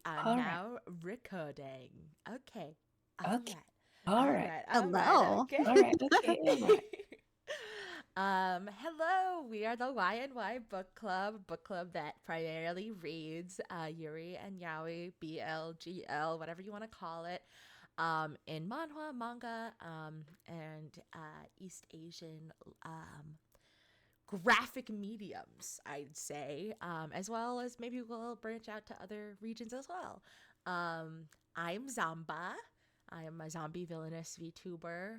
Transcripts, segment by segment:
are All right. now recording. Okay. All Okay. right. All All right. right. All right. Hello. All right. Okay. All right. Okay. Hello. We are the Y&Y Book Club that primarily reads Yuri and Yaoi, BL, GL, whatever you want to call it, in manhwa, manga, and East Asian graphic mediums, I'd say, as well as maybe we'll branch out to other regions as well. I'm Zamba. I am a zombie villainous VTuber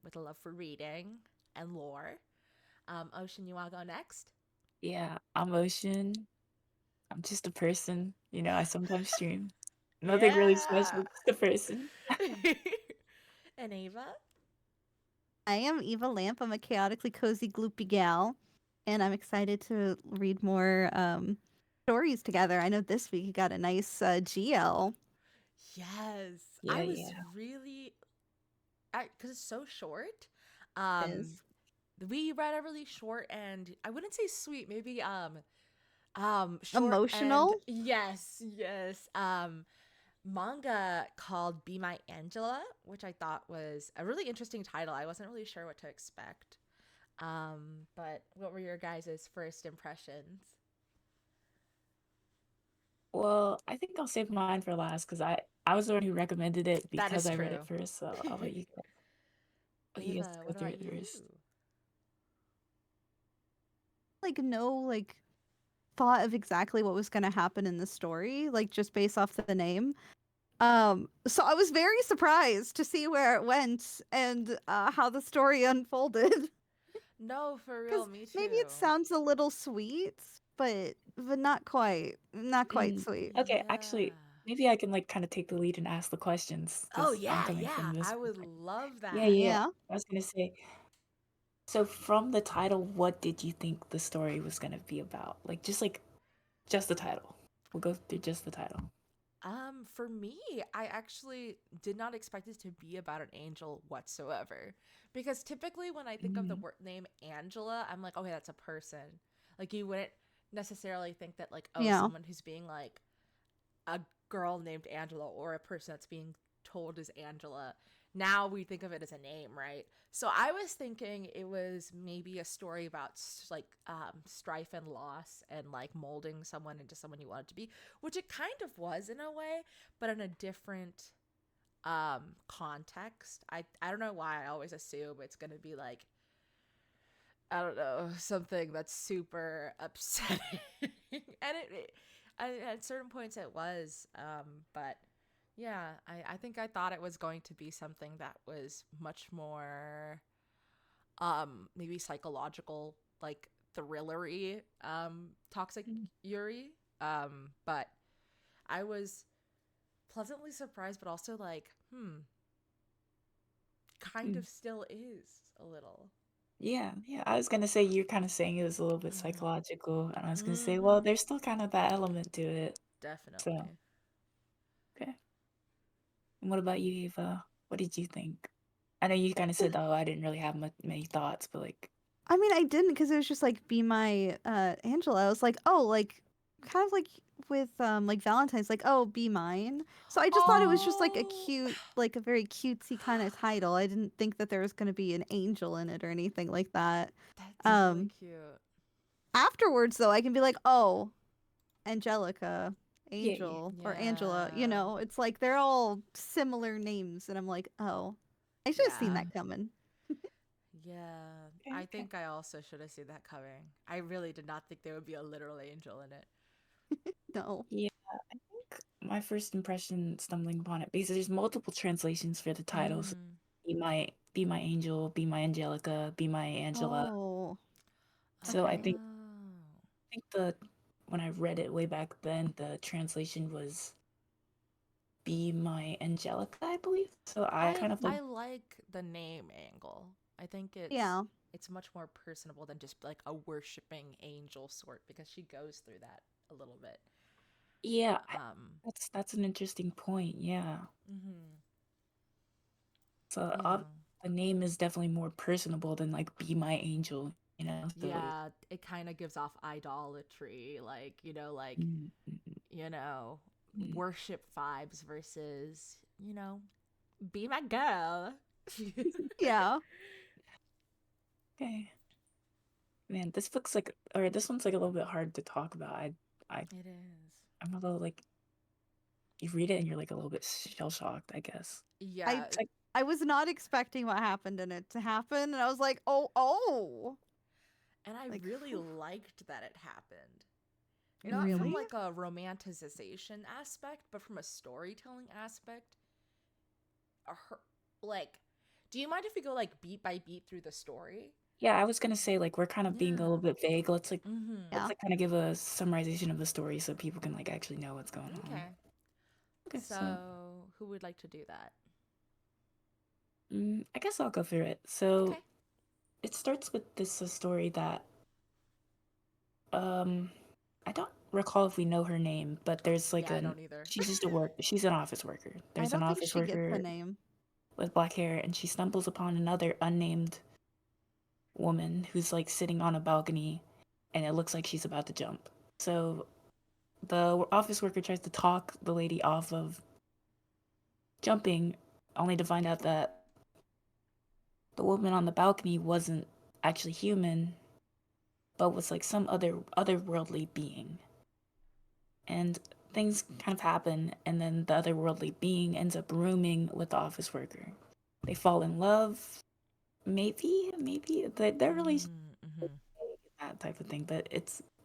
with a love for reading and lore. Ocean, you want to go next? Yeah. I'm Ocean. I'm just a person. I sometimes stream. Nothing really special. Yeah. Just a person. And Ava? I am Eva Lamp. I'm a chaotically cozy, gloopy gal, and I'm excited to read more stories together. I know this week you got a nice GL. Yes. Yeah. I was Yeah. really, because it's so short. Is Um, we read a really short and I wouldn't say sweet, maybe short and emotional. yes, manga called Be My Angela, which I thought was a really interesting title. I wasn't really sure what to expect. But what were your guys' first impressions? Well, I think I'll save mine for last because I was the one who recommended it That because is I read it true. first. So I'll let you guys Ava, go what through about it you? first. Like no thought of exactly what was going to happen in the story, like just based off the name. So I was very surprised to see where it went and how the story unfolded. No, for real, Because me maybe too. it sounds a little sweet, but not quite Mm, sweet. okay, Yeah. actually, maybe I can like kind of take the lead and ask the questions Oh because I'm yeah, coming yeah. from this I would perspective. love Yeah, that. yeah. Yeah. I was gonna say, so from the title, what did you think the story was gonna be about? Just the title. We'll go through just the title. For me, I actually did not expect it to be about an angel whatsoever. Because typically when I think of the Mm, word name Angela, I'm like, okay, that's a person. Like you wouldn't necessarily think that like, oh, Yeah. someone who's being like a girl named Angela or a person that's being told is Angela. Now we think of it as a name, right? So I was thinking it was maybe a story about strife and loss and like molding someone into someone you wanted to be, which it kind of was in a way, but in a different context. I don't know why I always assume it's going to be like I don't know, something that's super upsetting. And at certain points it was. But yeah, I think I thought it was going to be something that was much more maybe psychological, like thrillery, toxic mm, Yuri. But I was pleasantly surprised, but also like, kind mm. of still is a little. Yeah, yeah. I was gonna say you're kind of saying it was a little bit psychological, and I was gonna say, well, Mm-hmm. there's still kind of that element to it. So, Definitely. okay. And what about you, Eva? What did you think? I know you kind of said, oh, I didn't really have many thoughts, but like, I mean, I didn't because it was just like be my Angela. I was like, oh, like kind of like with like Valentine's, like oh, be mine. So I just thought it was just like a Oh, cute, like a very cutesy kind of title. I didn't think that there was going to be an angel in it or anything like that. that's really Um, cute. Afterwards though, I can be like, oh, Angelica, yeah, yeah. Angel, or Angela. You Yeah. know, it's like they're all similar names, and I'm like, oh, I should have seen Yeah. that coming. Yeah. Okay, I okay. think I also should have seen that coming. I really did not think there would be a literal angel in it. No. Yeah, I think my first impression stumbling upon it because there's multiple translations for the titles. Mm. Be my angel, be my Angelica, be my Angela. Oh, So I okay. think the when I read it way back then, the translation was be my Angelica, I believe. So I I kind of like, I like the name Angle. I think Yeah. it's much more personable than just like a worshiping angel sort because she goes through that a little bit. yeah, Um. that's an interesting point. Yeah. Mhm. So Yeah. the name is definitely more personable than like be my angel, So it, Yeah, it kind of gives off idolatry, like, mm, mm, you know, worship vibes versus, you know, be my girl. Yeah. Okay. Man, this book's like, or this one's like a little bit hard to talk about. It is. I'm a little like, you read it and you're like a little bit shell shocked, I guess. Yeah. It's like, I was not expecting what happened in it to happen, and I was like, oh. And I Like, really liked that it happened. Not from really? like a romanticization aspect, but from a storytelling aspect. Like, do you mind if we go like beat by beat through the story? yeah, I was gonna say like we're kind of being a little Yeah. bit vague. Let's Yeah. like kind of give a summarization of the story so people can like actually know what's going on. Okay. Okay, so So, who would like to do that? I guess I'll go through it. So Okay. it starts with this story that I don't recall if we know her name, but there's like Yeah, I an don't either. she's an office worker. I There's an don't think office she gets the worker name. with black hair, and she stumbles upon another unnamed woman who's like sitting on a balcony, and it looks like she's about to jump. So the office worker tries to talk the lady off of jumping, only to find out that the woman on the balcony wasn't actually human, but was like some otherworldly being. And things kind of happen, and then the otherworldly being ends up rooming with the office worker. They fall in love, maybe they're really Mm-hmm. that type of thing, but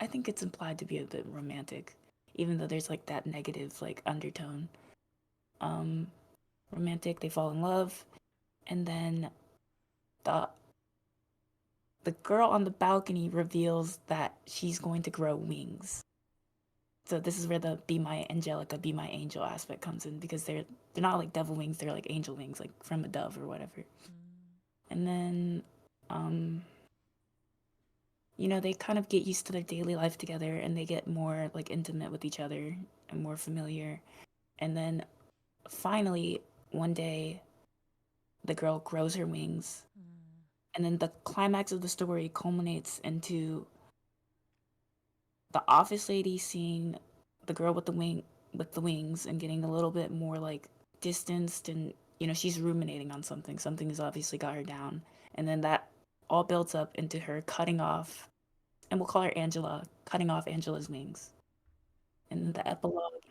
I think it's implied to be a bit romantic, even though there's like that negative like undertone. Um, romantic, they fall in love, and then the the girl on the balcony reveals that she's going to grow wings. So this is where the be my angelica, be my angel aspect comes in, because they're not like devil wings, they're like angel wings, like from a dove or whatever. And then they kind of get used to their daily life together, and they get more like intimate with each other and more familiar. And then finally one day the girl grows her wings, and then the climax of the story culminates into the office lady seeing the girl with the wings and getting a little bit more like distanced, and she's ruminating on something has obviously got her down, and then that all builds up into her cutting off, and we'll call her Angela, cutting off Angela's wings. And then the epilogue,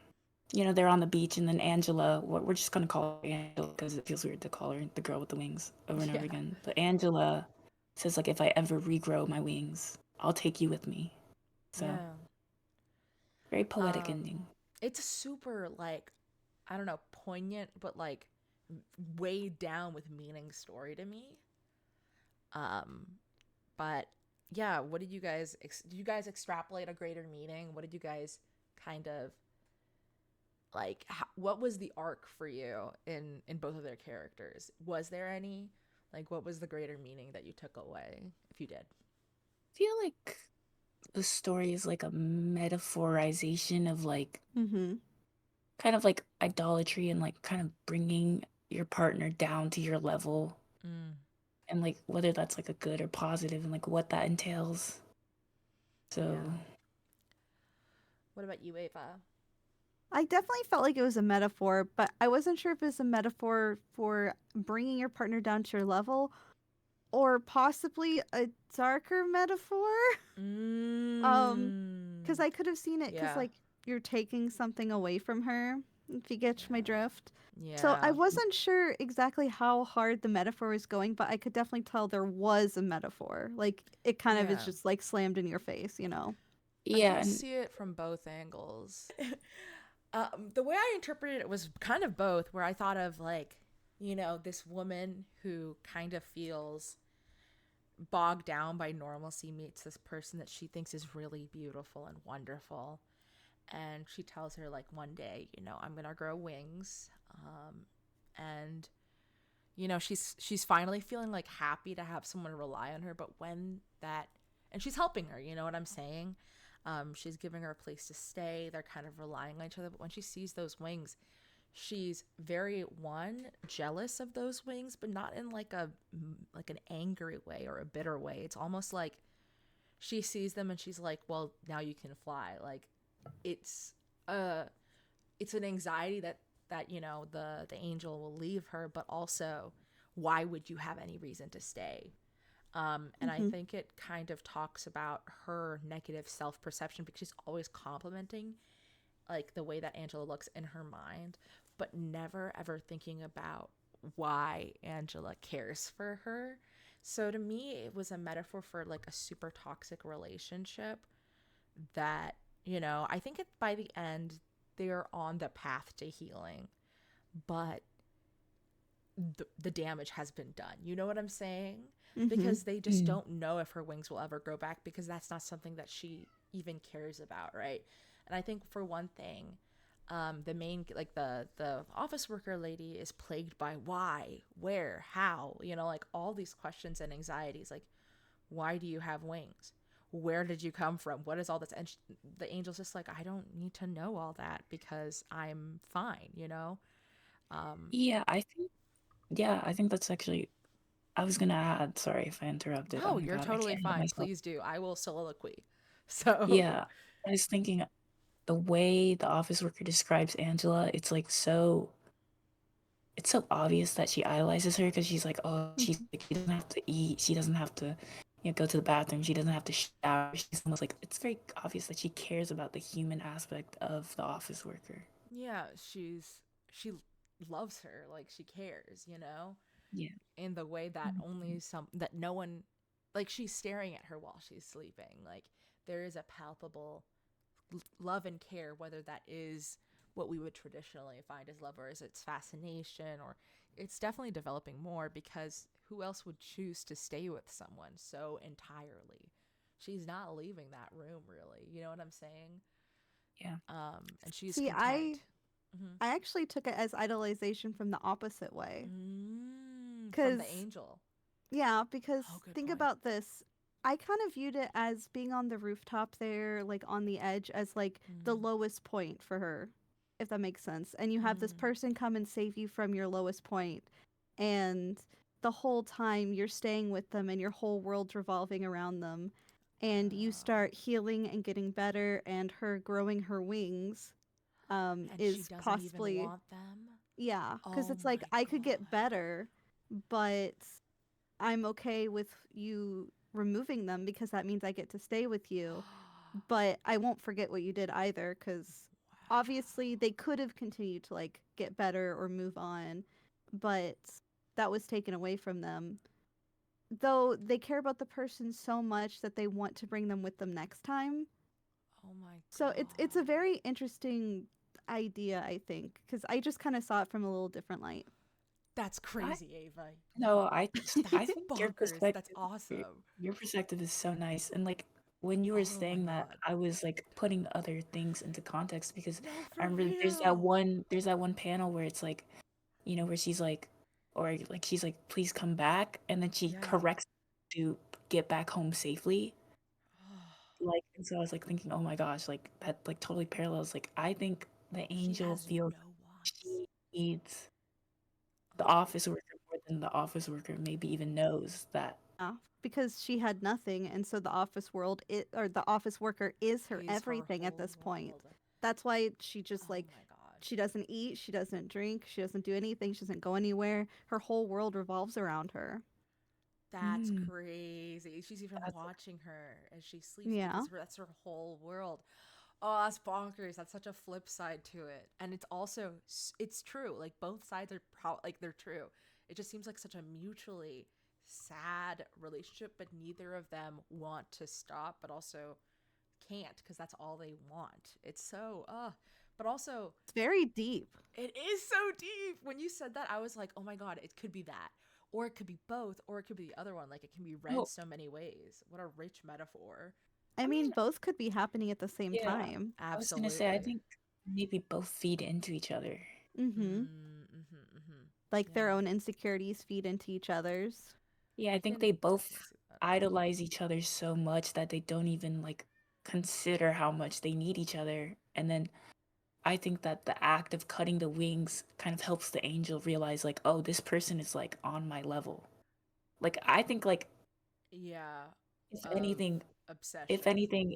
they're on the beach, and then Angela, we're just gonna call her Angela because it feels weird to call her the girl with the wings over and over again, but Angela says like, if I ever regrow my wings, I'll take you with me. So Yeah. very poetic ending. It's a super like, I don't know, poignant, but like weighed down with meaning story to me. But yeah, what did you guys did you guys extrapolate a greater meaning? What did you guys kind of like what was the arc for you in both of their characters? Was there any? Like, what was the greater meaning that you took away, if you did? I feel like the story is like a metaphorization of like kind of like idolatry, and like kind of bringing your partner down to your level, and like whether that's like a good or positive, and like what that entails. So Yeah. What about you, Ava? I definitely felt like it was a metaphor, but I wasn't sure if it was a metaphor for bringing your partner down to your level or possibly a darker metaphor. Because I could have seen it because, Yeah. like, you're taking something away from her, if you get my drift. So I Yeah. wasn't sure exactly how hard the metaphor was going, but I could definitely tell there was a metaphor. Like, it kind of is Yeah. just, like, slammed in your face, you know? I yeah, can and see it from both angles. The way I interpreted it was kind of both, where I thought of like, this woman who kind of feels bogged down by normalcy meets this person that she thinks is really beautiful and wonderful. And she tells her like one day, I'm gonna grow wings. And she's finally feeling like happy to have someone rely on her, but when that and she's helping her, you know what I'm saying? She's giving her a place to stay. They're kind of relying on each other, but when she sees those wings, she's very jealous of those wings, but not in like an angry way or a bitter way. It's almost like she sees them and she's like, well, now you can fly. Like it's it's an anxiety that the angel will leave her, but also why would you have any reason to stay? And I Mm-hmm. think it kind of talks about her negative self-perception because she's always complimenting like the way that Angela looks in her mind, but never ever thinking about why Angela cares for her. So to me, it was a metaphor for like a super toxic relationship that, I think by the end, they're on the path to healing, but the damage has been done. You know what I'm saying? Mm-hmm. Because they just don't know if her wings will ever grow back because that's not something that she even cares about, right? And I think for one thing, the main like the office worker lady is plagued by why, where, how, like all these questions and anxieties. Like, why do you have wings? Where did you come from? What is all this? And the angel's just like, I don't need to know all that because I'm fine. Yeah, I think that's actually. I was gonna add. Sorry if I interrupted. Oh No, my you're god, I totally can't help fine. myself. Please do. I will soliloquy. So, Yeah, I was thinking the way the office worker describes Angela, it's so obvious that she idolizes her because she's like, oh, she's like, she doesn't have to eat, she doesn't have to, go to the bathroom, she doesn't have to shower. She's almost like it's very obvious that she cares about the human aspect of the office worker. yeah, she loves her, like she cares, Yeah. in the way that only some that no one like she's staring at her while she's sleeping. Like there is a palpable love and care, whether that is what we would traditionally find as love or is it's fascination or it's definitely developing more because who else would choose to stay with someone so entirely? She's not leaving that room really. You know what I'm saying? Yeah. And she's See, I content. Mm-hmm. I actually took it as idolization from the opposite way. From the Cuz angel. yeah, because Oh, good think point. about this. I kind of viewed it as being on the rooftop there, like on the edge, as like the Mm. lowest point for her, if that makes sense. And you have this Mm. person come and save you from your lowest point, and the whole time you're staying with them and your whole world's revolving around them. And you start healing and getting better, and her growing her wings And she is doesn't even possibly, want them. yeah, because Oh it's like my I could get god. better, but I'm okay with you removing them because that means I get to stay with you. But I won't forget what you did either because obviously they could have continued to like get better or move on, but that was taken away from them. Though they care about the person so much that they want to bring them with them next time. Oh my So it's a god. very interesting idea, I think, because I just kind of saw it from a little different light. That's I crazy, Ava. no, I That's think bonkers. That's awesome. your perspective is so nice. And like when you were Oh my saying that, god. I was like putting other things into context because No, I for remember real. there's that one panel where it's like, where she's like, or like she's like, please come back, and then she Yeah. corrects to get back home safely. Like, and so I was like thinking, oh my gosh, like that like totally parallels. Like I think the She angel has feels no wants. she needs the Oh office worker more than the office worker maybe even knows that. Yeah, because she had nothing, and so the office world or the office worker is her is her everything at whole this point. world. That's why she just Oh like my god. she doesn't eat, she doesn't drink, she doesn't do anything, she doesn't go anywhere. Her whole world revolves around her. That's Mm, crazy. She's even that's watching her as she sleeps Yeah. because that's her whole world. Oh, that's bonkers. That's such a flip side to it. And it's also it's true. Like both sides are like they're true. It just seems like such a mutually sad relationship, but neither of them want to stop, but also can't because that's all they want. It's so but also It's very deep. it is so deep. When you said that, I was like, "Oh my god, it could be that." Or it could be both, or it could be the other one. Like it can be read oh so many ways. What a rich metaphor. I I mean, mean, both could be happening at the same yeah, time. I was gonna say I Absolutely. think maybe both feed into each other. Mhm. Mm-hmm. Like their Yeah. own insecurities feed into each other's. Yeah, I I think can they both definitely see that. idolize each other so much that they don't even like consider how much they need each other. And then I think that the act of cutting the wings kind of helps the angel realize like, oh, this person is like on my level. Like I think like Yeah. if Of anything, obsession.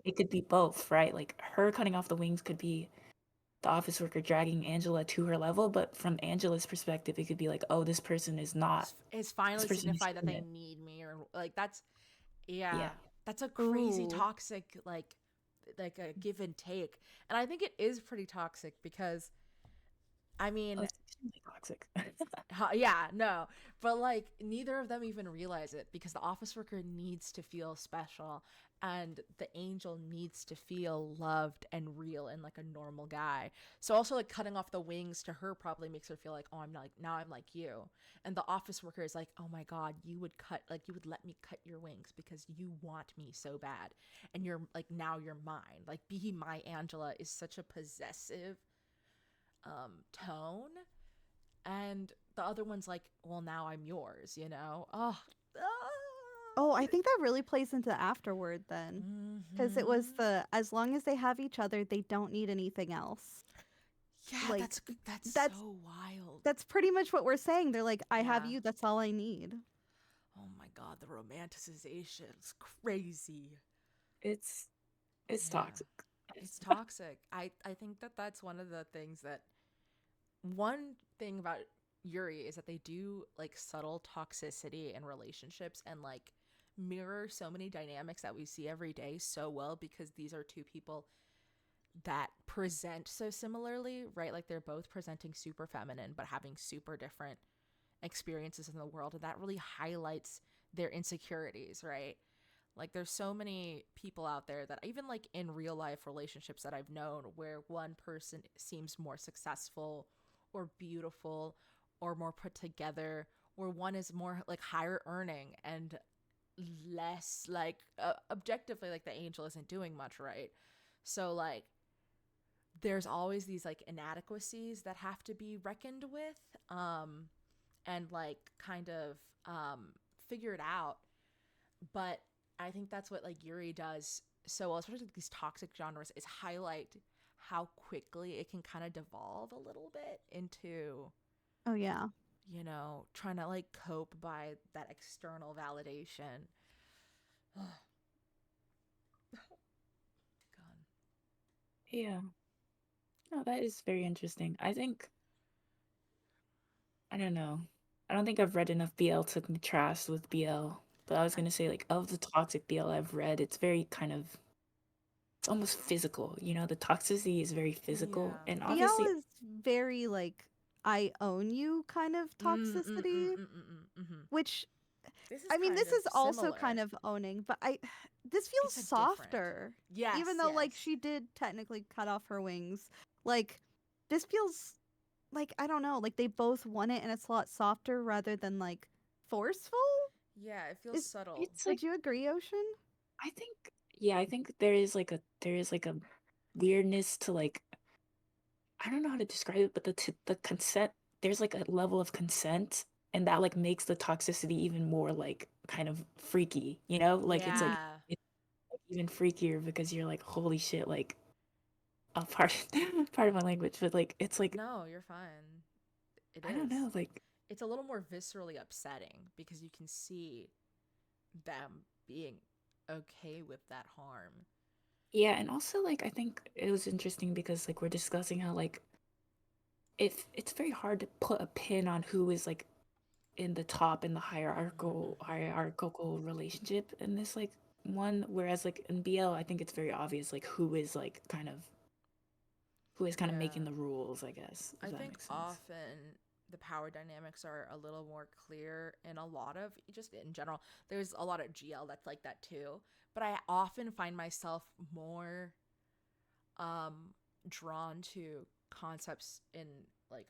it could be both, right? Like her cutting off the wings could be the office worker dragging Angela to her level, but from Angela's perspective, it could be like, oh, this person is not. It's This finally person is signified that they human. need me, or like that's yeah, Yeah. that's a crazy Ooh. toxic like a give and take, and I think it is pretty toxic because I Oh, mean it's extremely toxic. yeah, no, but like neither of them even realize it because the office worker needs to feel special and the angel needs to feel loved and real and like a normal guy. So also like cutting off the wings to her probably makes her feel like, oh, I'm like now I'm like you. And the office worker is like, oh my god, you would let me cut your wings because you want me so bad. And you're like now you're mine. Like be my Angela is such a possessive tone, and the other one's like, well, now I'm yours, you know. Oh, I think that really plays into the afterward then. Because it was Mm-hmm. the as long as they have each other, they don't need anything else. Yeah, Like that's that's so wild. that's pretty much what we're saying. They're like, I have Yeah. you, that's all I need. Oh my god, the romanticization is crazy. it's Yeah, toxic. it's toxic. I think that that's one of the things that one thing about Yuri is that they do like subtle toxicity in relationships and like mirror so many dynamics that we see every day so well because these are two people that present so similarly, right? Like they're both presenting super feminine but having super different experiences in the world, and that really highlights their insecurities, right? Like there's so many people out there that even like in real life relationships that I've known where one person seems more successful or beautiful or more put together, or one is more like higher earning and less like objectively like the angel isn't doing much, right? So like there's always these like inadequacies that have to be reckoned with, and like kind of figured out. But I think that's what like Yuri does so well, especially these toxic genres, is highlight how quickly it can kind of devolve a little bit into, Oh yeah. you know, trying to like cope by that external validation. God. Yeah. No, that is very interesting. I don't know. I don't think I've read enough BL to contrast with BL. But I was gonna say, like, of the toxic BL I've read, it's very kind of, it's almost physical. You know, the toxicity is very physical. Yeah. And BL obviously, is very like I own you kind of toxicity, which This is I mean, kind this of is also kind similar. of owning, but this feels It's a different. softer. Yes, Even though like yes. she did technically cut off her wings. Like this feels like I don't know, like they both want it and it's a lot softer rather than like forceful. Yeah, it feels Is subtle. it's like, would you agree, Ocean? I think, yeah, I think there is like a weirdness to like, I don't know how to describe it, but the consent, there's like a level of consent, and that like makes the toxicity even more like kind of freaky, you know? Like Yeah. it's like, even freakier because you're like, holy shit, like a part part of my language, but like it's like No, you're fine. It I don't is. know, like It's a little more viscerally upsetting because you can see them being okay with that harm. yeah, and also like I think it was interesting because like we're discussing how like if it's very hard to put a pin on who is like in the top in the hierarchical relationship in this like one, whereas like in BL I think it's very obvious like who is kind of making Yeah. the rules, I guess, if I that think makes sense. often the power dynamics are a little more clear in a lot of, just in general. There's a lot of GL that's like that too, but I often find myself more um drawn to concepts in like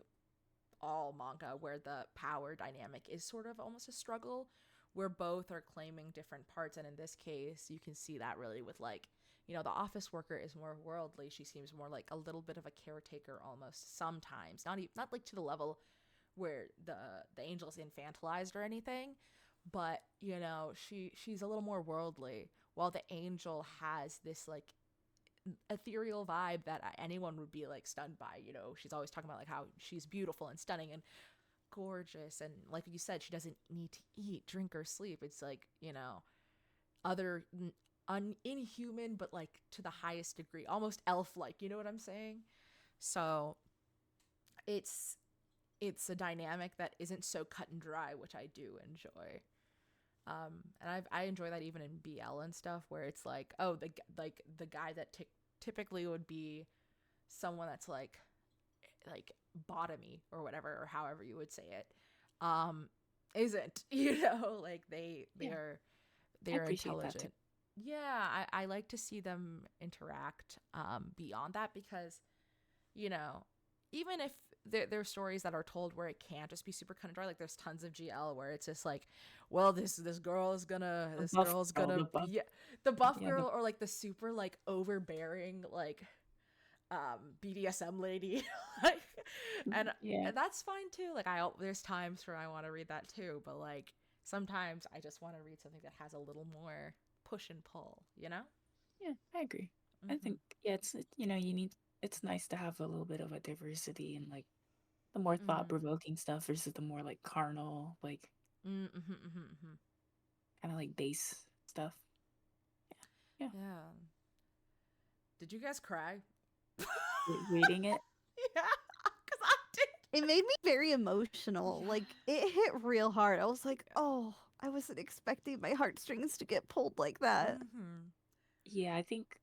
all manga where the power dynamic is sort of almost a struggle where both are claiming different parts, and in this case you can see that really with like, you know, the office worker is more worldly. She seems more like a little bit of a caretaker almost sometimes, not like to the level where the angel is infantilized or anything, but you know, she's a little more worldly, while the angel has this like ethereal vibe that anyone would be like stunned by. You know, she's always talking about like how she's beautiful and stunning and gorgeous, and like you said, she doesn't need to eat, drink, or sleep. It's like, you know, other inhuman, but like to the highest degree, almost elf like. You know what I'm saying? So it's a dynamic that isn't so cut and dry, which I do enjoy. And I enjoy that even in BL and stuff, where it's like, oh, the guy that typically would be someone that's like bottomy or whatever, or however you would say it, isn't, like Yeah, I they are appreciate that too. intelligent. Yeah, I like to see them interact beyond that, because you know, even if there are stories that are told where it can't just be super cut and dry, like there's tons of GL where it's just like, well, this girl's gonna The buff girl, the buff, be the buff yeah, girl, or like the super like overbearing like BDSM lady, like, and yeah. that's fine too. Like there's times where I want to read that too, but like sometimes I just want to read something that has a little more push and pull, Yeah, I agree. I Mm-hmm. think you need it's nice to have a little bit of a diversity and like the more Mm-hmm. thought-provoking stuff versus the more like carnal, like Mm-hmm. Mm-hmm. Mm-hmm. kind of like base stuff. Yeah. Yeah. Did you guys cry? Reading it. Yeah, because I did. It made me very emotional. Yeah. Like it hit real hard. I was like, oh, I wasn't expecting my heartstrings to get pulled like that. Mm-hmm. Yeah, I think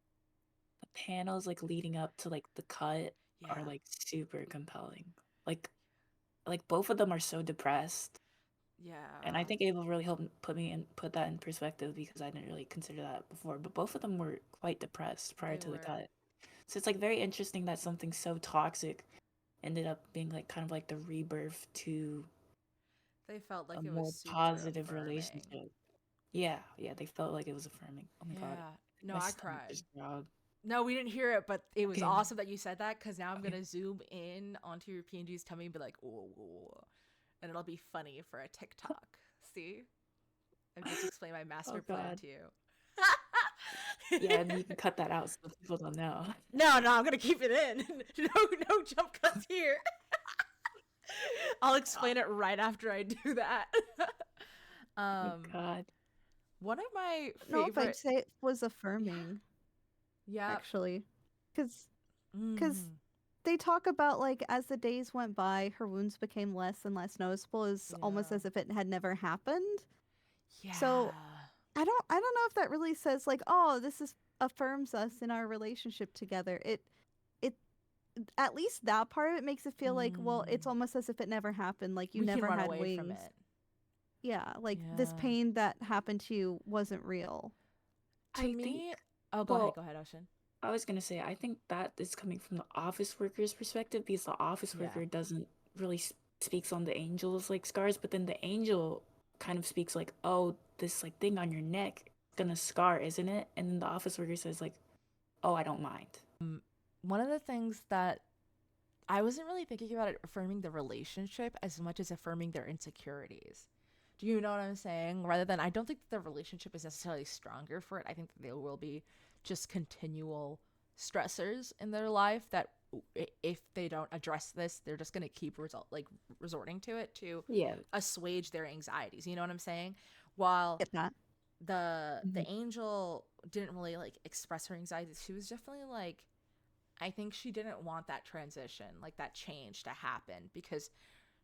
the panels like leading up to like the cut are Yeah. like super compelling. Like both of them are so depressed. And I Yeah. think Ava really helped put that in perspective because I didn't really consider that before. But both of them were quite depressed prior They to the were. cut. So it's like very interesting that something so toxic ended up being like kind of like the rebirth to They felt a like it was more super positive affirming. relationship. Yeah, yeah, they felt like it was affirming. Oh my god, Yeah. No, my I stomach cried. just growled. No, we didn't hear it, but it was Okay, awesome that you said that, because now I'm okay. gonna zoom in onto your PNG's tummy and be like, ooh, and it'll be funny for a TikTok. See? I just explained my Oh master plan god. to you. Yeah, and you can cut that out so people don't know. No, I'm gonna keep it in. No jump cuts here. I'll explain it right after I do that. Oh my um, god. one of my I don't know if I'd favorite. say it was Yeah. affirming, Yeah. actually. Because Mm, they talk about like as the days went by, her wounds became less and less noticeable, as almost yeah. as if it had never happened. So Yeah. I don't know if that really says like, oh, this is affirms us in our relationship together. It at least that part of it makes it feel like, well, it's Mm. almost as if it never happened, like you We can never run had away from wings. it. Yeah, like this Yeah. pain that happened to you wasn't real. To I think, me, oh, go ahead. well, Go ahead, Ocean. I was gonna say, I think that is coming from the office worker's perspective because the office Yeah. worker doesn't really speaks on the angel's like scars, but then the angel kind of speaks like, oh, this like thing on your neck is gonna scar, isn't it? And then the office worker says like, oh, I don't mind. One of the things that I wasn't really thinking about it affirming the relationship as much as affirming their insecurities. Do you know what I'm saying? Rather than, I don't think that the relationship is necessarily stronger for it. I think that there will be just continual stressors in their life that if they don't address this, they're just going to keep resorting to it to Yeah. assuage their anxieties. You know what I'm saying? While Get that? the Mhm. angel didn't really like express her anxieties. She was definitely like, I think she didn't want that transition, like that change to happen, because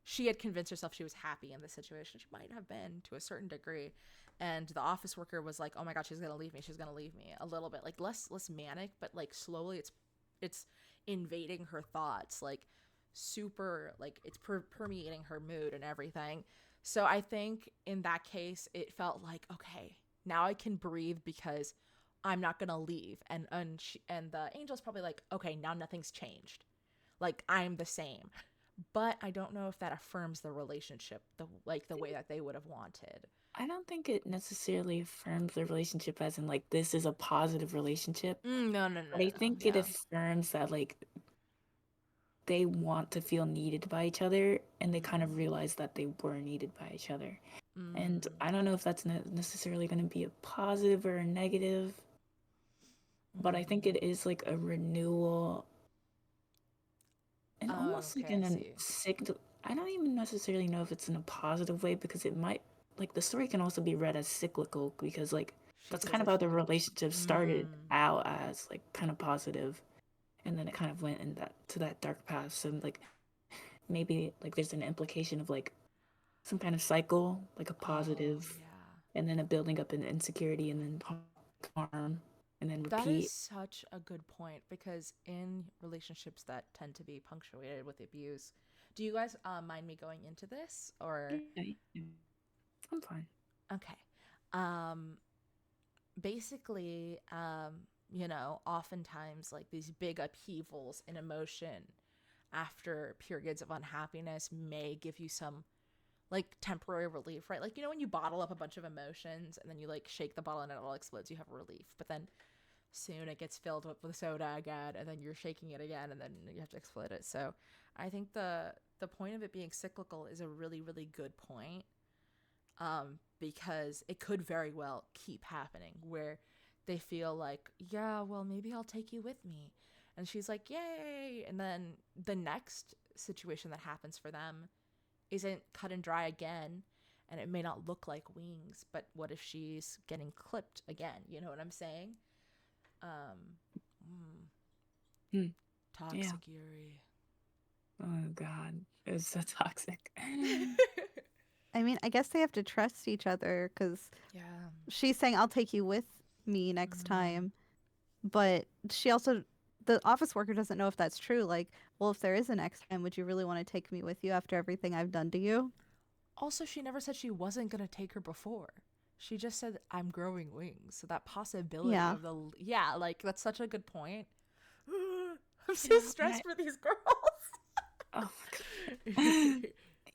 she had convinced herself she was happy in this situation. She might have been to a certain degree. And the office worker was like, "Oh my god, she's going to leave me. She's going to leave me." A little bit like less manic, but like slowly it's invading her thoughts, like super, like it's permeating her mood and everything. So I think in that case it felt like, okay, now I can breathe because I'm not gonna leave. And the angel's probably like, okay, now nothing's changed. Like I'm the same. But I don't know if that affirms the relationship the way that they would have wanted. I don't think it necessarily affirms the relationship as in like this is a positive relationship, but I No. think it Yeah. affirms that like they want to feel needed by each other and they kind of realize that they were needed by each other. And Mm-hmm. I don't know if that's necessarily going to be a positive or a negative, but I think it is like a renewal and Oh, almost like okay, I in a see. signal. I don't even necessarily know if it's in a positive way because it might like the story can also be read as cyclical because like She that's says kind of that how she the needs. relationship started out as like kind of positive and then it kind of went in that dark path. So like maybe like there's an implication of like some kind of cycle, like a Oh, positive, yeah. and then a building up in insecurity, and then harm, and then That is repeat. such a good point because in relationships that tend to be punctuated with abuse, do you guys mind me going into this or Yeah, I'm fine. okay. Um basically oftentimes like these big upheavals in emotion after periods of unhappiness may give you some like temporary relief, right? Like when you bottle up a bunch of emotions and then you like shake the bottle and it all explodes, you have relief. But then soon it gets filled up with soda again and then you're shaking it again and then you have to explode it. So I think the point of it being cyclical is a really, really good point. Because it could very well keep happening where they feel like, yeah, well, maybe I'll take you with me. And she's like, yay. And then the next situation that happens for them isn't cut and dry again. And it may not look like wings, but what if she's getting clipped again? You know what I'm saying? Hmm. Yeah. Toxic Yuri. Oh God, it was so toxic. I mean, I guess they have to trust each other because Yeah. she's saying, I'll take you with me next Mm. time. But she also, the office worker doesn't know if that's true. Like, well, if there is a next time, would you really want to take me with you after everything I've done to you? Also, she never said she wasn't going to take her before. She just said, I'm growing wings. So that possibility Yeah. of yeah, like that's such a good point. I'm so Yeah, stressed for these girls. oh my God.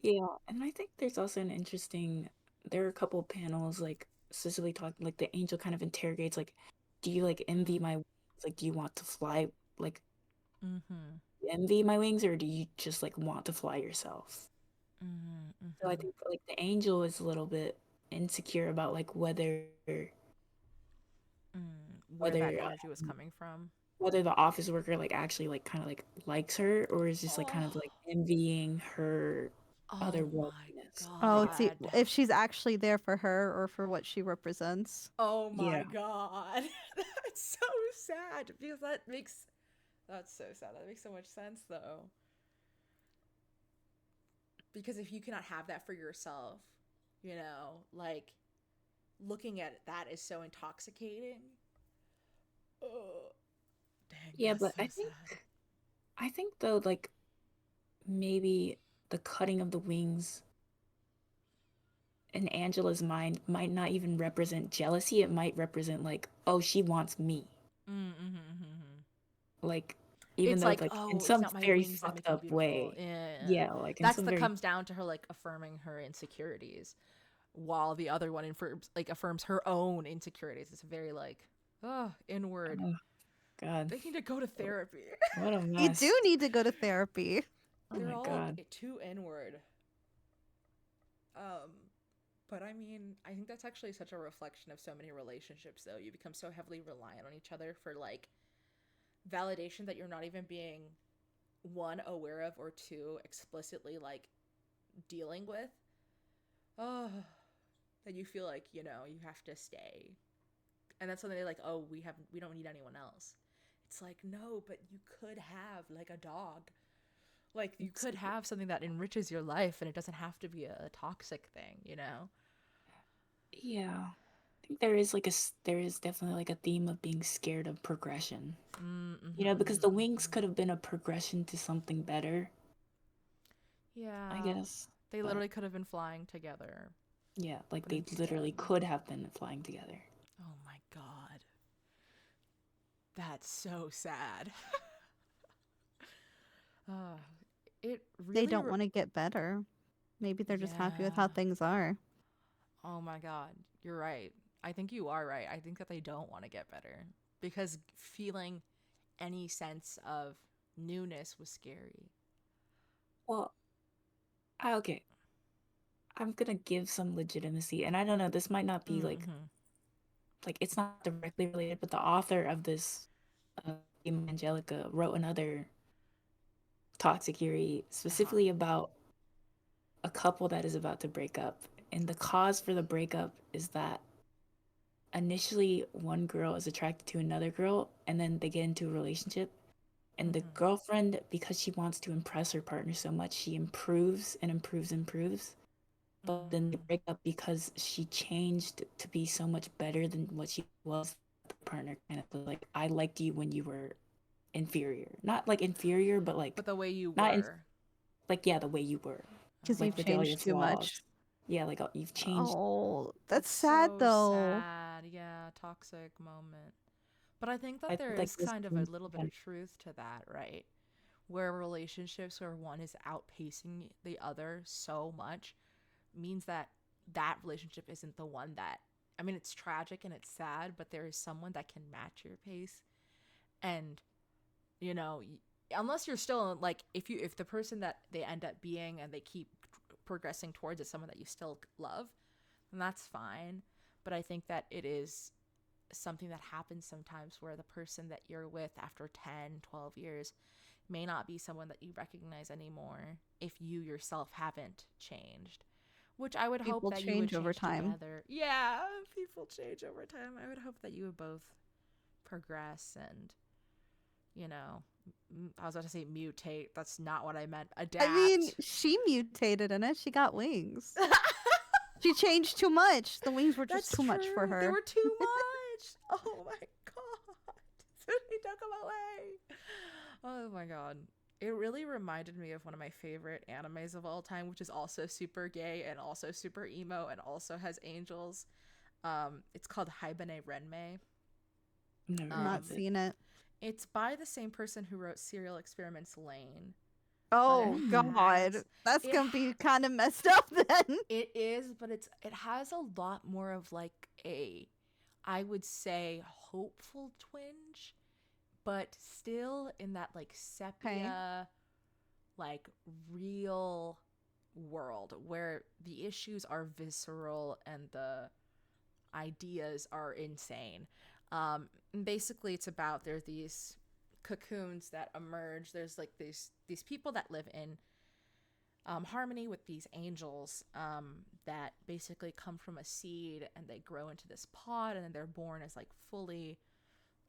Yeah, and I think there's also an interesting. There are a couple panels like specifically talking like the angel kind of interrogates like, do you like envy my wings? Like, do you want to fly? Like, Mm-hmm. envy my wings, or do you just like want to fly yourself? Mm-hmm. So I Mm-hmm. think like the angel is a little bit insecure about like Where that whether energy was coming from. whether the office worker like actually like kind of like likes her or is just like kind of Oh, like envying her oh my otherworldliness. Oh, see, God. if she's actually there for her or for what she represents. Oh my Yeah. God. That's so sad because that's so sad. That makes so much sense though. Because if you cannot have that for yourself, like looking at that is so intoxicating. Oh, dang, Yeah, that's but so sad. I think though like maybe the cutting of the wings in Angela's mind might not even represent jealousy. It might represent like, oh, she wants me. Mm-hmm. Like even It's though like, like in oh, it's some not my very wings that fucked make me up beautiful. way. Yeah. Yeah, like in That's some the very comes down to her like affirming her insecurities, while the other one affirms her own insecurities. It's very like, inward. oh God, They need to go to therapy. what a You do mess. need to go to therapy. Oh They're my all God. too inward. Um, but I mean, I think that's actually such a reflection of so many relationships, though. You become so heavily reliant on each other for like validation that you're not even being one aware of or two explicitly like dealing with. Oh, that you feel like you have to stay, and that's something they're like, oh, we don't need anyone else. It's like no, but you could have like a dog. Like you It's, could have something that enriches your life, and it doesn't have to be a toxic thing. yeah. I think there is definitely like a theme of being scared of progression. You know, because the wings could have been a progression to something better, I Yeah, guess. they But literally could have been flying together, yeah, like but they instead, literally could have been flying together. oh my God, that's so sad. uh, it They really, don't want to get better. Maybe they're just happy with how yeah. things are. Oh my God, you're right. I think you are right. I think that they don't want to get better because feeling any sense of newness was scary. Well, okay. I'm gonna give some legitimacy, and I don't know, this might not be Mm-hmm. like it's not directly related, but the author of this Game Angelica wrote another toxic Yuri Uh-huh. specifically about a couple that is about to break up. And the cause for the breakup is that initially one girl is attracted to another girl and then they get into a relationship And the girlfriend, because she wants to impress her partner so much, she improves and improves. But then they break up because she changed to be so much better than what she was. The partner kind of was like, I liked you when you were inferior. Not like inferior, but like But the way you not were. like yeah, the way you were. Because Like you've with all your changed too flaws. much. Yeah, like you've changed. Oh, that's It's sad so though. sad. Yeah, toxic moment. But I think that I there think like is this kind of a little bit of truth to that, right? Where relationships where one is outpacing the other so much means that that relationship isn't the one that, I mean, it's tragic and it's sad, but there is someone that can match your pace. And, you know, unless you're still like, if the person that they end up being and they keep progressing towards is someone that you still love, then that's fine. But I think that it is something that happens sometimes where the person that you're with after 10, 12 years may not be someone that you recognize anymore if you yourself haven't changed. Which I would hope People that you would change over change time. together. Yeah, people change over time. I would hope that you would both progress and, you know, I was about to say mutate. That's not what I meant. I mean, Adapt. she mutated in it. She got wings. She changed too much. The wings were just That's too much for true. They her. were too much. Oh my god. He took them away. Oh my god. It really reminded me of one of my favorite animes of all time, which is also super gay and also super emo and also has angels. It's called Haibane Renmei. never heard Not of it. seen it. It's by the same person who wrote Serial Experiments Lane. Oh But God, that's it gonna be kind of messed up then. it is, but it has a lot more of like a, I would say, hopeful twinge, but still in that like sepia, like real world where the issues are visceral and the ideas are insane. Basically, it's about there's these cocoons that emerge. There's like these people that live in harmony with these angels that basically come from a seed and they grow into this pod and then they're born as like fully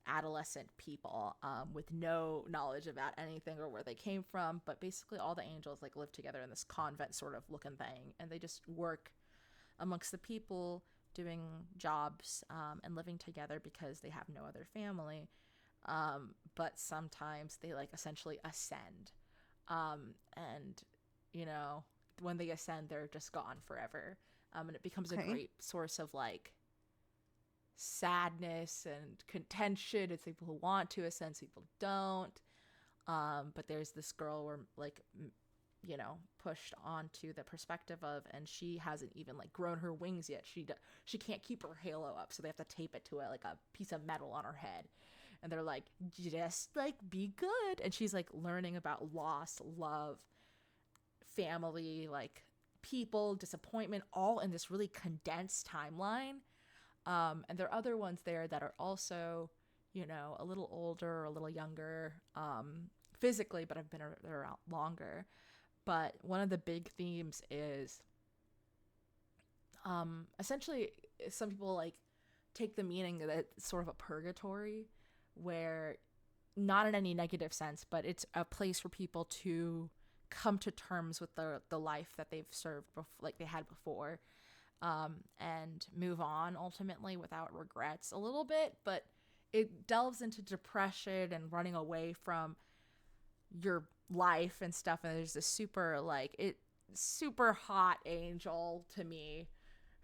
adolescent people with no knowledge about anything or where they came from, but basically all the angels like live together in this convent sort of looking thing and they just work amongst the people doing jobs and living together because they have no other family, but sometimes they like essentially ascend, and you know when they ascend they're just gone forever, and it becomes a great source of like sadness and contention. It's people who want to ascend, people don't. But there's this girl where like you know pushed onto the perspective of, and she hasn't even like grown her wings yet. She can't keep her halo up, so they have to tape it to it like a piece of metal on her head. And they're like, just like be good. And she's like learning about loss, love, family, like people, disappointment, all in this really condensed timeline. And there are other ones there that are also, you know, a little older or a little younger physically, but have been around longer. But one of the big themes is essentially some people like take the meaning that it's sort of a purgatory where, not in any negative sense, but it's a place for people to come to terms with the life that they've served like they had before, and move on ultimately without regrets a little bit. But it delves into depression and running away from your life and stuff, and there's this super hot angel to me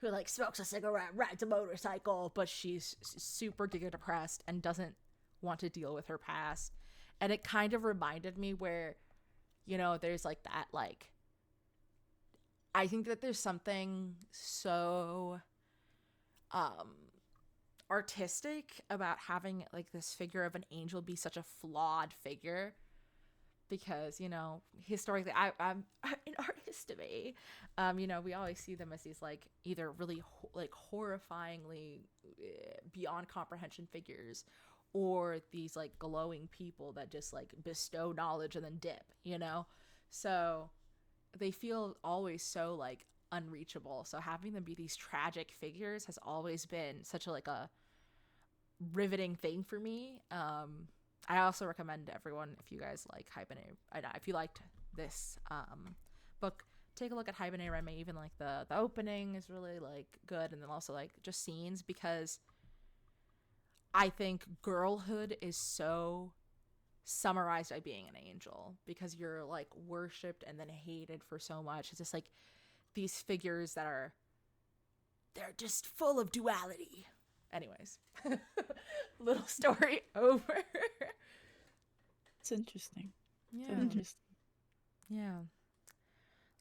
who like smokes a cigarette, rides a motorcycle, but she's super giga depressed and doesn't want to deal with her past. And it kind of reminded me where, you know, there's like that, like, I think that there's something so artistic about having like this figure of an angel be such a flawed figure, because, you know, historically I'm an artist to me. You know, we always see them as these like either really like horrifyingly beyond comprehension figures, or these like glowing people that just like bestow knowledge and then dip, you know. So they feel always so like unreachable, so having them be these tragic figures has always been such a like a riveting thing for me. I also recommend to everyone, if you guys like Hibernate, if you liked this book, take a look at Hibernate Reme. Even like the opening is really like good, and then also like just scenes, because I think girlhood is so summarized by being an angel, because you're like worshipped and then hated for so much. It's just like these figures that are, they're just full of duality. Anyways, little story over. It's interesting. Yeah. So interesting. Yeah.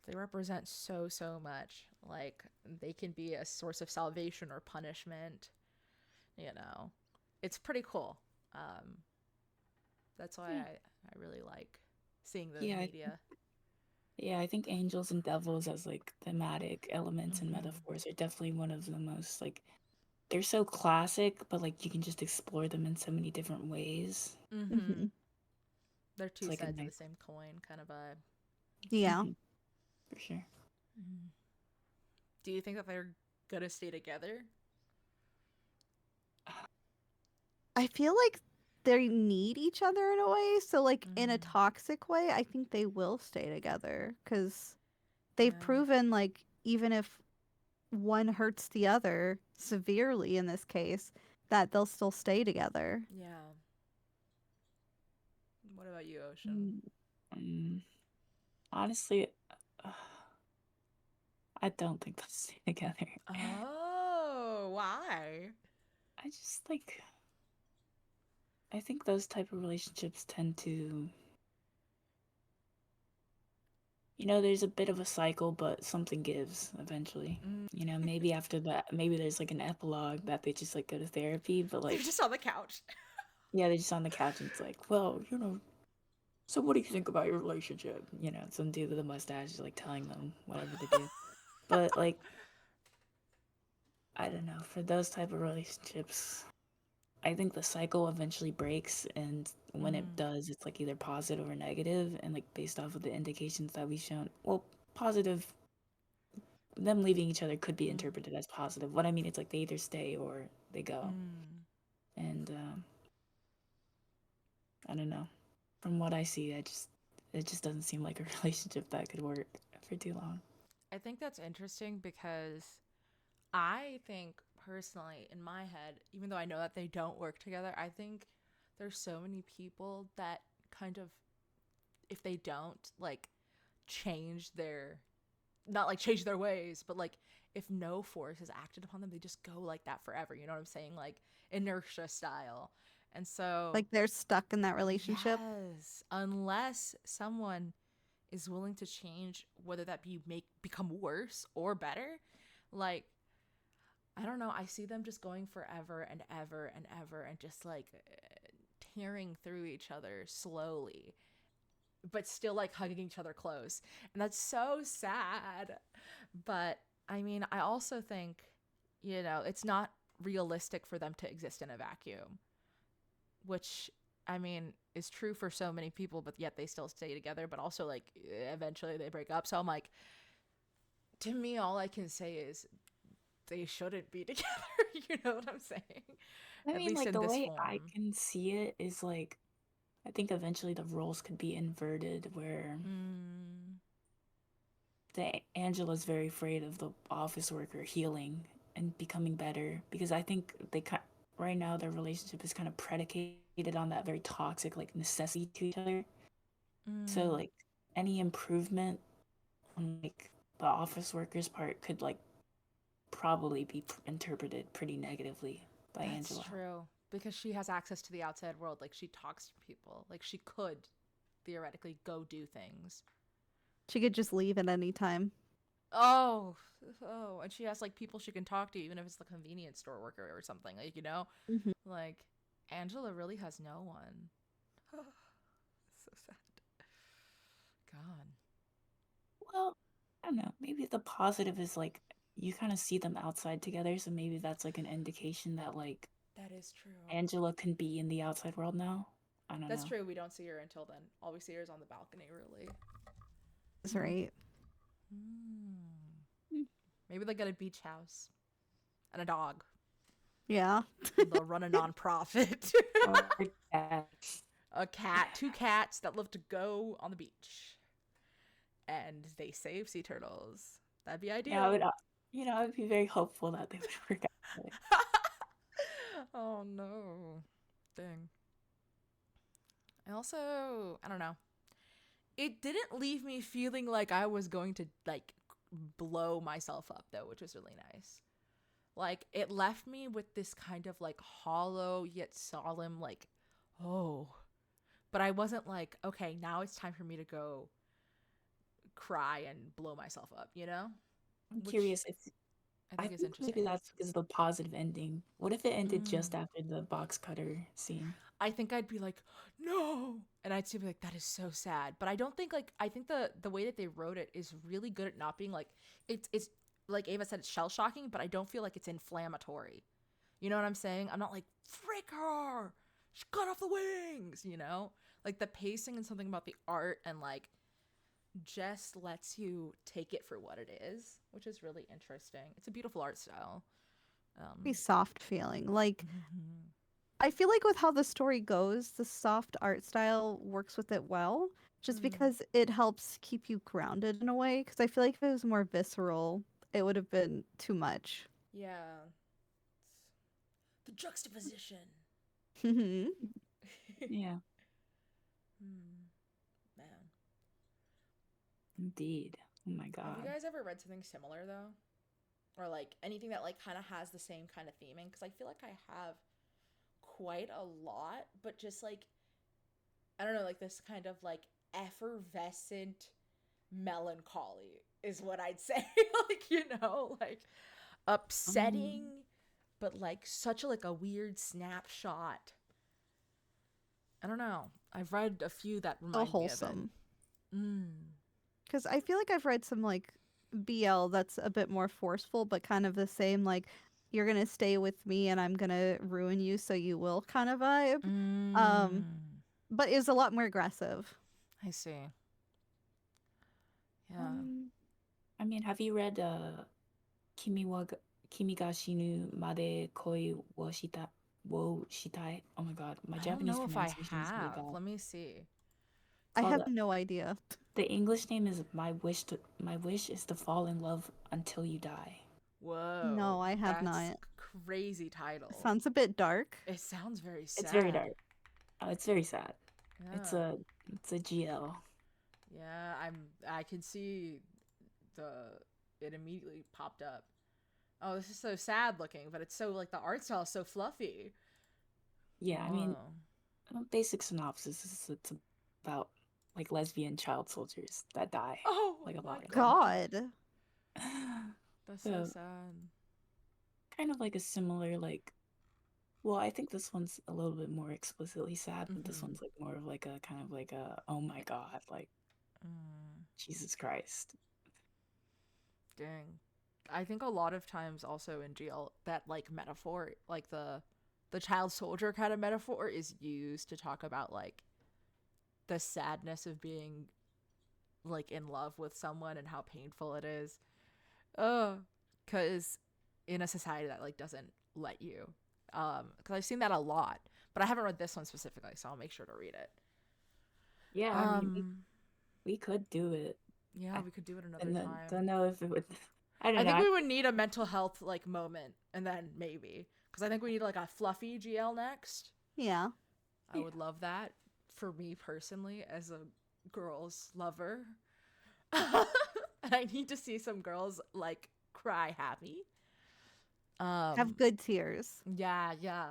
They represent so much. Like, they can be a source of salvation or punishment. You know, it's pretty cool. That's why I really like seeing the media. Yeah, I think angels and devils as like thematic elements and Mhm. metaphors are definitely one of the most like, they're so classic, but like you can just explore them in so many different ways. Mm-hmm. They're two It's like sides a of nice, the same coin kind of vibe. Yeah. for sure. Do you think that they're gonna stay together? I feel like they need each other in a way. So, like, in a Mhm. toxic way, I think they will stay together because they've Yeah. proven, like, even if one hurts the other severely in this case, that they'll still stay together. Yeah. What about you, Ocean? Honestly, uh, I don't think they'll stay together. Oh, why? I just like, I think those type of relationships tend to, there's a bit of a cycle, but something gives eventually. Maybe after that, maybe there's like an epilogue that they just like go to therapy, but They're like, just on the couch. yeah, they're just on the couch and it's like, well, so what do you think about your relationship? Some dude with a mustache is like telling them whatever to do. But like, I don't know, for those type of relationships, I think the cycle eventually breaks, and when it does, it's like either positive or negative, and like based off of the indications that we've shown, well, positive, them leaving each other could be interpreted as positive. What I mean, it's like they either stay or they go, and I don't know. From what I see, it just doesn't seem like a relationship that could work for too long. I think that's interesting because I think personally, in my head, even though I know that they don't work together, I think there's so many people that kind of, if they don't like change their, not like change their ways, but like if no force is acted upon them, they just go like that forever. You know what I'm saying? Like inertia style. And so, Like, they're stuck in that relationship. yes, unless someone is willing to change, whether that be become worse or better, like, I don't know, I see them just going forever and ever and ever and just like tearing through each other slowly, but still like hugging each other close. And that's so sad. But I mean, I also think, it's not realistic for them to exist in a vacuum, which I mean is true for so many people, but yet they still stay together, but also like eventually they break up. So I'm like, to me, all I can say is they shouldn't be together. You know what I'm saying? I At mean, least like in the this way I form. can see it is like, I think eventually the roles could be inverted where the Angela's very afraid of the office worker healing and becoming better, because I think right now their relationship is kind of predicated on that very toxic like necessity to each other. So like any improvement on like the office worker's part could like probably be interpreted pretty negatively by That's Angela. true. Because she has access to the outside world. Like, she talks to people. Like, she could theoretically go do things. She could just leave at any time. Oh, and she has like people she can talk to, even if it's the convenience store worker or something. Like, Mm-hmm. like Angela really has no one. So sad. God. Well, I don't know. Maybe the positive is like you kind of see them outside together, so maybe that's like an indication that like That is true. Angela can be in the outside world now. I don't That's know. true. We don't see her until then. All we see her is on the balcony, really. That's right. Maybe they get a beach house and a dog. Yeah. They'll run a nonprofit. Or cats. Two cats that love to go on the beach, and they save sea turtles. That'd be Yeah, I ideal. would, I would be very hopeful that they would work out. Oh no. Dang. I don't know. It didn't leave me feeling like I was going to like blow myself up though, which was really nice. Like it left me with this kind of like hollow yet solemn like, oh. But I wasn't like, okay, now it's time for me to go cry and blow myself up, you know? I'm Which curious if I I think is think maybe interesting. that's because of the positive ending. What if it ended just Mm. after the box cutter scene? I think I'd be like, no, and I'd still be like, that is so sad. But I don't think like I think the way that they wrote it is really good at not being like it's like Ava said, it's shell shocking, but I don't feel like it's inflammatory. You know what I'm saying? I'm not like frick her, she cut off the wings. You know, like the pacing and something about the art and like just lets you take it for what it is, which is really interesting. It's a beautiful art style. Be soft feeling. Like Mhm. I feel like with how the story goes, the soft art style works with it well, just Mm. because it helps keep you grounded in a way. Because I feel like if it was more visceral, it would have been too much. Yeah, the juxtaposition. Mhm. Yeah, Hmm, man. indeed. Oh my Have you God. guys ever read something similar though? Or like anything that like kind of has the same kind of theming? Because I feel like I have quite a lot, but just like, I don't know, like this kind of like effervescent melancholy is what I'd say. Like, like upsetting, Um, but like such a like a weird snapshot. I don't know. I've read a few that So remind me of it. wholesome. Mm. Because I feel like I've read some like BL that's a bit more forceful, but kind of the same like you're gonna stay with me and I'm gonna ruin you so you will kind of vibe. Um, Mm. but it was a lot more aggressive. I see. Yeah. um, I mean, have you read Kimi wa Kimi ga shinu made koi wo shitai? Oh my God, my I don't Japanese know if I pronunciation is really have. bad. Let me see. It's I called have no idea. the English name is My Wish is to Fall in Love Until You Die. Whoa. No, I have That's not. crazy title. Sounds a bit dark. It sounds very It's very sad. dark. It's very sad. It's Yeah. a it's a GL. Yeah, I can see the it immediately popped up. Oh, this is so sad looking, but it's so like the art style is so fluffy. Yeah, I mean, Oh. basic synopsis is it's about like lesbian child soldiers that die, Oh like a my lot of them. god. God. That's so So sad. kind of like a similar like well, I think this one's a little bit more explicitly sad, but this Mhm. one's like more of like a kind of like a oh my God, like Mm. Jesus Christ. Dang. I think a lot of times also in GL that like metaphor, like the child soldier kind of metaphor is used to talk about like the sadness of being like in love with someone and how painful it is. Oh, cuz in a society that like doesn't let you. Cuz I've seen that a lot, but I haven't read this one specifically, so I'll make sure to read it. Yeah, I mean, Um we could do it. yeah, I we could do it another and then time. don't know if it would. I I don't know. think we would need a mental health like moment and then maybe because I think we need like a fluffy GL next. Yeah. I would love that for me personally as a girl's lover. And I need to see some girls like cry happy. Have Um good tears. yeah, yeah.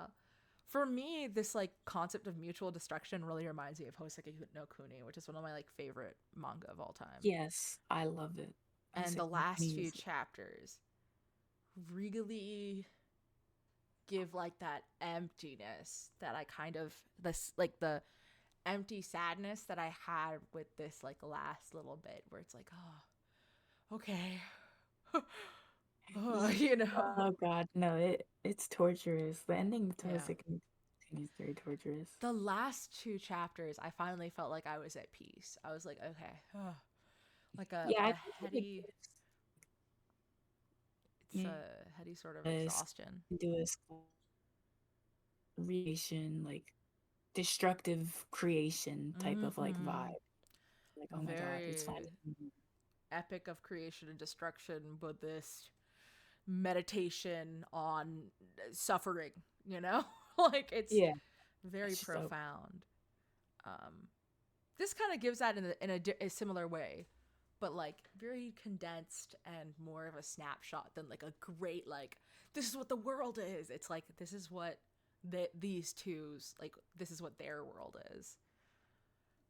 For me, this like concept of mutual destruction really reminds me of Hoseki no Kuni, which is one of my like favorite manga of all time. Yes, I love it. And Jose the last few is chapters really give like that emptiness that I kind of this like the empty sadness that I had with this like last little bit where it's like, oh, okay. Oh, you know. oh God, no, it's torturous. The ending to Yeah. Jose is very torturous. The last two chapters, I finally felt like I was at peace. I was like, okay, like Yeah, I a think what it heady, it's gives a heady sort of is exhaustion. do a creation like destructive creation type of like vibe. Like, oh my god, it's Very fine. epic of creation and destruction, Buddhist meditation on suffering, you know? Like it's Yeah, very it's just so profound. This kind of gives that in a similar way, but like very condensed and more of a snapshot than like a great like this is what the world is. It's like this is what these two's like this is what their world is.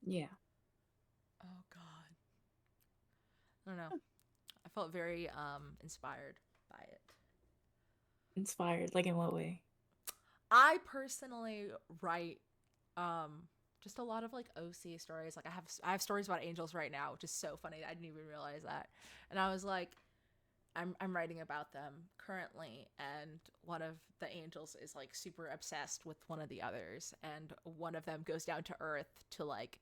yeah. Oh god. I don't know. I felt very inspired by it. Inspired, like in what way? I personally write just a lot of like OC stories. Like I have stories about angels right now, which is so funny. I didn't even realize that. And I was like I'm writing about them currently, and one of the angels is like super obsessed with one of the others, and one of them goes down to earth to like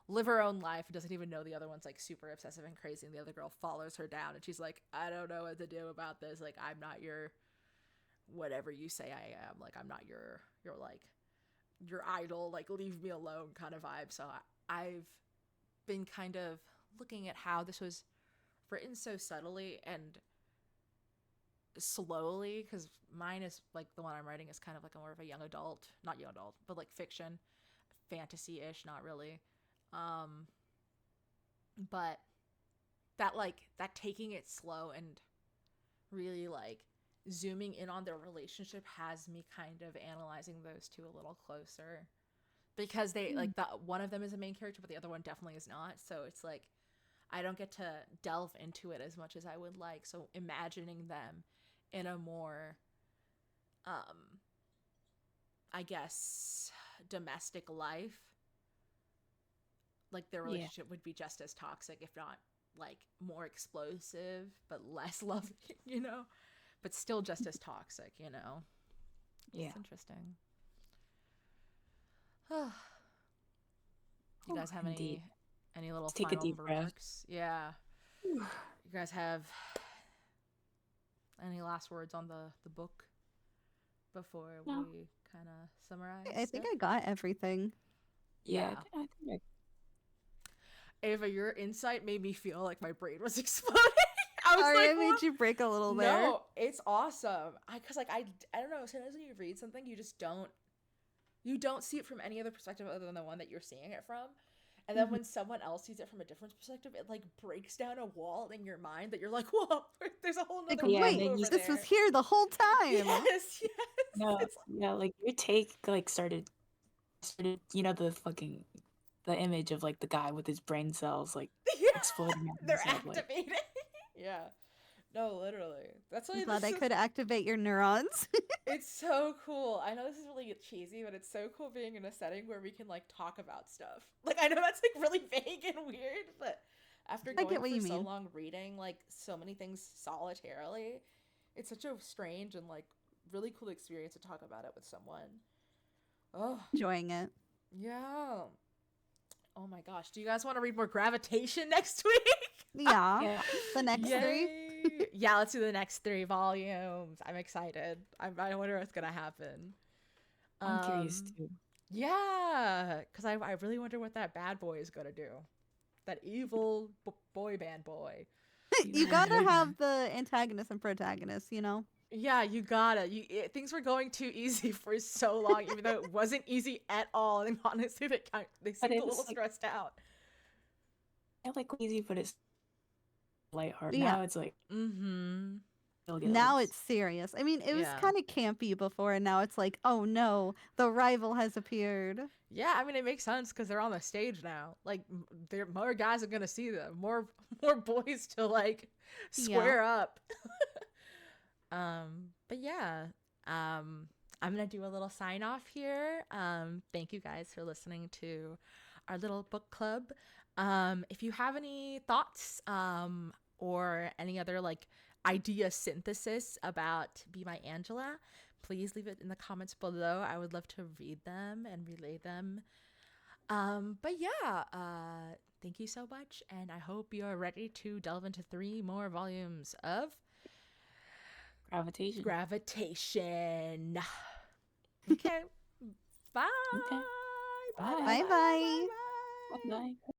live her own life and doesn't even know the other one's like super obsessive and crazy, and the other girl follows her down and she's like, I don't know what to do about this. Like I'm not your whatever you say I am. Like I'm not your like your idol, like leave me alone kind of vibe. So I've been kind of looking at how this was written so subtly and slowly, because mine is like the one I'm writing is kind of like a more of a young adult, not young adult, but like fiction, fantasy-ish, not really. But that like that taking it slow and really like zooming in on their relationship has me kind of analyzing those two a little closer, because they like that one of them is a main character but the other one definitely is not, so it's like I don't get to delve into it as much as I would like. So imagining them in a more I guess domestic life, like their relationship would be just as toxic, if not like more explosive but less loving, you know, but still just as toxic, you know. Yeah. It's interesting. You guys have Indeed. any little Let's take a final deep breath. remarks? Yeah. You guys have any last words on the book before we kind of summarize? I think I got everything. Yeah. Yeah. I think Ava, your insight made me feel like my brain was exploding. I was Sorry, like, I made you break a little there. No, it's awesome. Cause like I don't know. Sometimes when you read something, you just don't see it from any other perspective other than the one that you're seeing it from. And then when someone else sees it from a different perspective, it like breaks down a wall in your mind that you're like, whoa, there's a whole nother Like, world wait, over this there. was here the whole time. Yes. no, yeah, like your take like started, you know, the image of like the guy with his brain cells like exploding out of They're his head, like, activated. Yeah. No, literally. That's why I'm glad I could activate your neurons. It's so cool. I know this is really cheesy, but it's so cool being in a setting where we can like talk about stuff. Like I know that's like really vague and weird, but after I going get what for you so mean. long reading like so many things solitarily, it's such a strange and like really cool experience to talk about it with someone. Oh, Enjoying it. yeah. Oh my gosh. Do you guys want to read more Gravitation next week? Yeah. The next three. Yeah, let's do the next 3 volumes. I'm excited. I wonder what's gonna happen. I'm curious too. Yeah, because I really wonder what that bad boy is gonna do. That evil boy band boy. You gotta have the antagonist and protagonist, you know? Yeah, you gotta. Things were going too easy for so long, even though it wasn't easy at all. And honestly, they seemed a little stressed out. I like easy, but it's lighthearted. Yeah. Now it's like, now it's serious. I mean, it was kind of campy before, and now it's like, oh no, the rival has appeared. Yeah, I mean, it makes sense because they're on the stage now. Like, more guys are gonna see them. More boys to like square up. But yeah, I'm gonna do a little sign off here. Thank you guys for listening to our little book club. If you have any thoughts, or any other like idea synthesis about Be My Angela, please leave it in the comments below. I would love to read them and relay them. But yeah, thank you so much, and I hope you are ready to delve into 3 more volumes of Gravitation. Okay. Bye. Okay. Bye. Bye bye. Bye.